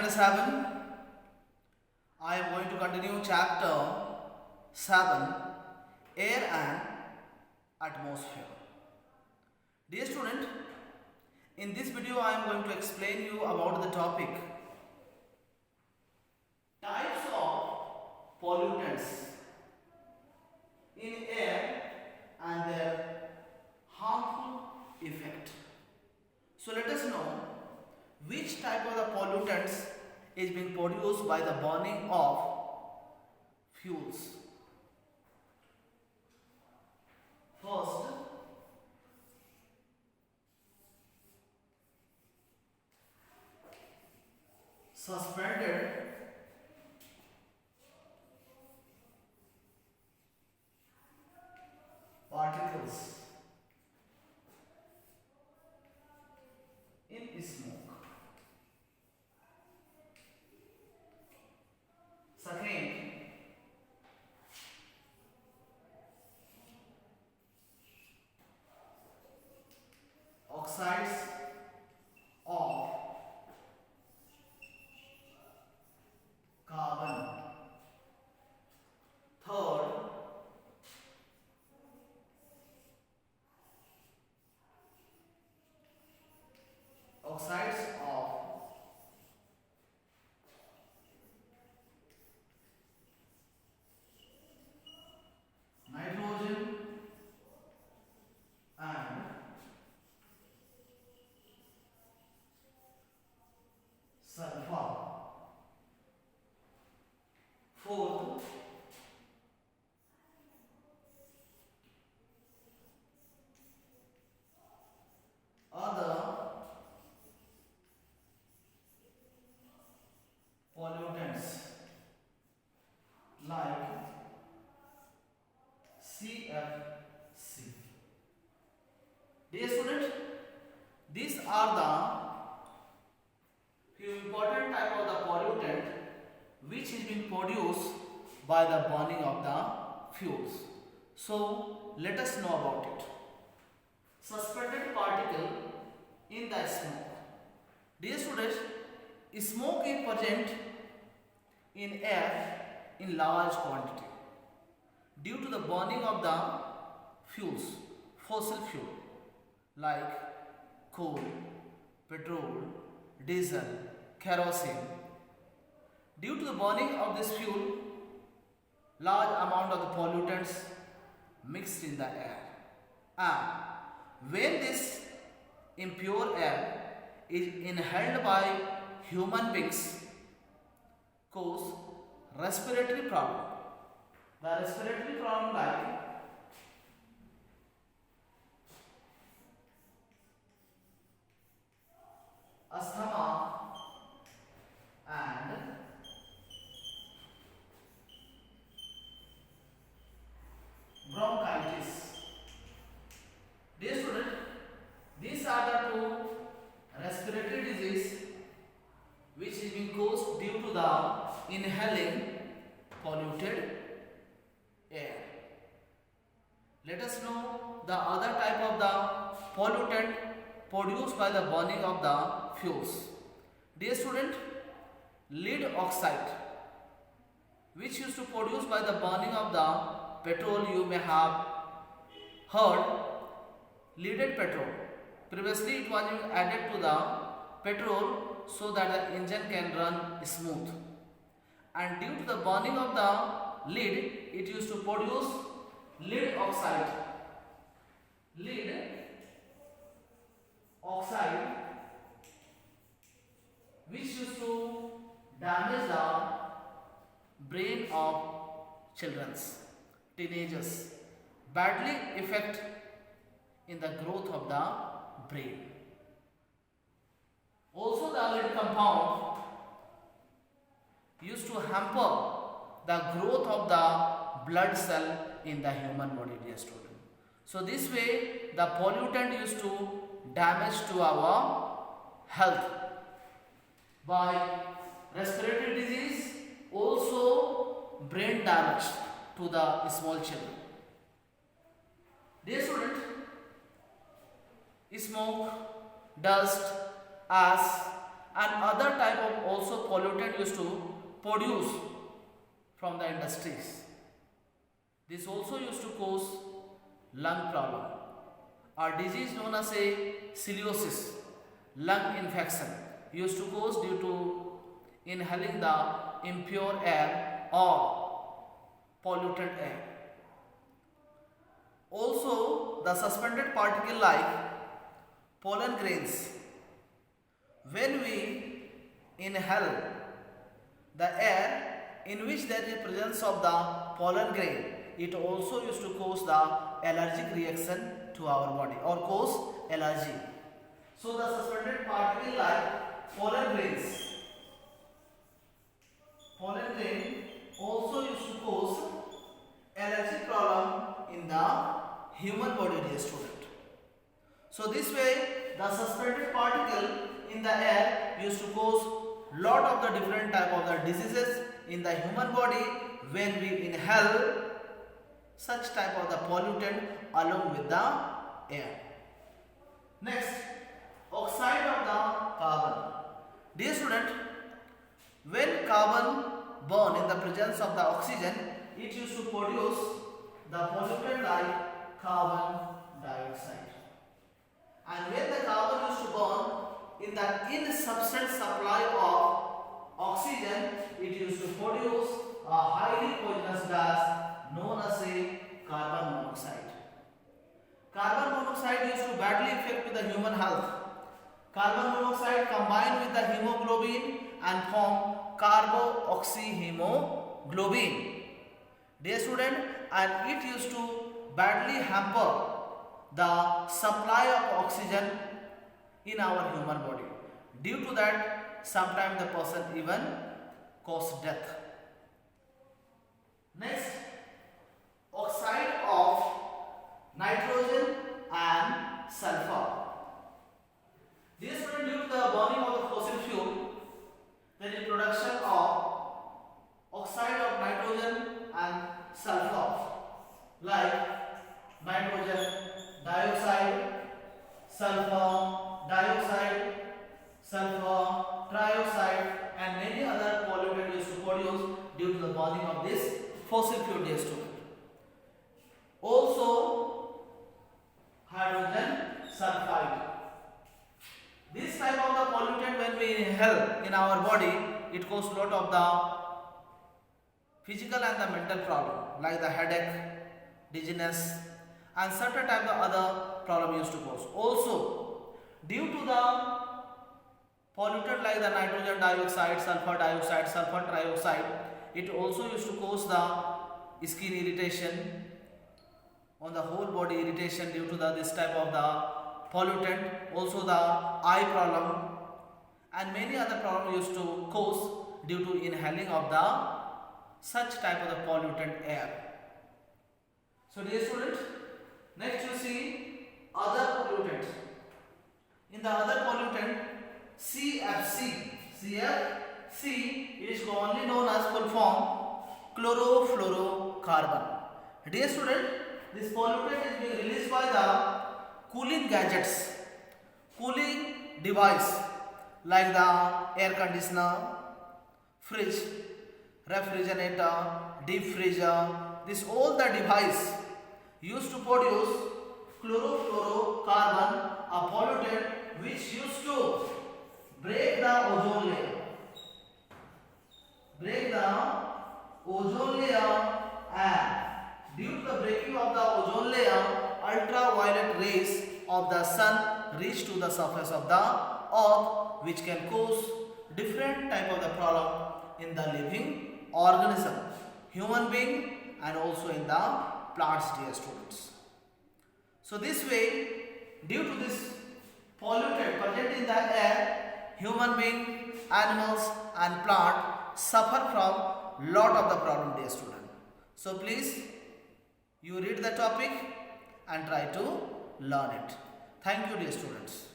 Standard 7. I am going to continue chapter 7, Air and Atmosphere. Dear student, in this video I am going to explain you about the topic types of pollutants in air and their harmful effect. So let us know which type of the pollutants is being produced by the burning of fuels. First, suspended particles in smoke. Second, oxides of carbon. Third, oxides of nitrogen and sulfur. Fourth, other pollutants like CFC. Dear student, these are the few important type of the pollutant which is being produced by the burning of the fuels. So let us know about it. Suspended particle in the smoke. Dear students, smoke is present in air in large quantity due to the burning of the fuels, fossil fuel like coal, petrol, diesel, kerosene. Due to the burning of this fuel, large amount of the pollutants mixed in the air, and when this impure air is inhaled by human beings, cause respiratory problem. The respiratory problem like asthma and bronchitis. Dear student, these are the two respiratory disease which is being caused due to the inhaling polluted air. Let us know the other type of the pollutant produced by the burning of the fuels. Dear student, lead oxide which used to produce by the burning of the petrol. You may have heard leaded petrol. Previously it was added to the petrol so that the engine can run smooth, and due to the burning of the lead it used to produce lead oxide. Lead oxide which used to damage the brain of children's, teenagers, badly affect in the growth of the brain. Also the lead compound used to hamper the growth of the blood cell in the human body, dear student. So this way the pollutant used to damage to our health by respiratory disease, also brain damage to the small children. Dear student, smoke, dust, ash and other type of also pollutant used to produce from the industries. This also used to cause lung problem or disease known as a cirrhosis, lung infection used to cause due to inhaling the impure air or polluted air. Also, the suspended particle like pollen grains, when we inhale the air in which there is presence of the pollen grain, it also used to cause the allergic reaction to our body or cause allergy. So the suspended particle like pollen grain also used to cause allergic problem in the human body, dear student. So this way the suspended particle in the air used to cause lot of the different type of the diseases in the human body when we inhale such type of the pollutant along with the air. Next, oxide of the carbon. Dear student, when carbon burn in the presence of the oxygen, it used to produce the pollutant like carbon dioxide. And when the carbon used to burn in the insufficient supply of oxygen, it used to produce a highly poisonous gas known as a carbon monoxide. Carbon monoxide used to badly affect the human health. Carbon monoxide combined with the hemoglobin and form carboxyhemoglobin. Dear student, and it used to badly hamper the supply of oxygen in our human body. Due to that, sometimes the person even cause death. Next, oxide of nitrogen and sulfur. This is due to the burning of the fossil fuel, there is production of oxide of nitrogen and sulfur like nitrogen dioxide, sulfur dioxide, sulfur trioxide, and many other pollutants used to produce due to the burning of this fossil fuel, dear student. Also, hydrogen sulfide. This type of the pollutant when we inhale in our body, it causes lot of the physical and the mental problem like the headache, dizziness, and certain type of other problem used to cause. Also, due to the pollutant like the nitrogen dioxide, sulfur dioxide, sulfur trioxide, it also used to cause the skin irritation, on the whole body irritation due to this type of the pollutant, also the eye problem, and many other problems used to cause due to inhaling of the such type of the pollutant air. So dear students, next you see other pollutant. In the other pollutant, CFC. CFC is commonly known as full form chlorofluorocarbon. Dear student, this pollutant is being released by the cooling gadgets, cooling device like the air conditioner, fridge, refrigerator, deep freezer. This all the device used to produce chlorofluorocarbon, a pollutant which used to break the ozone layer. And due to the breaking of the ozone layer, ultraviolet rays of the sun reach to the surface of the earth, which can cause different type of the problem in the living organism, human being, and also in the plants, dear students. So this way, due to this pollutant present in the air, human being, animals, and plant suffer from lot of the problem, dear student. So please, you read the topic and try to learn it. Thank you, dear students.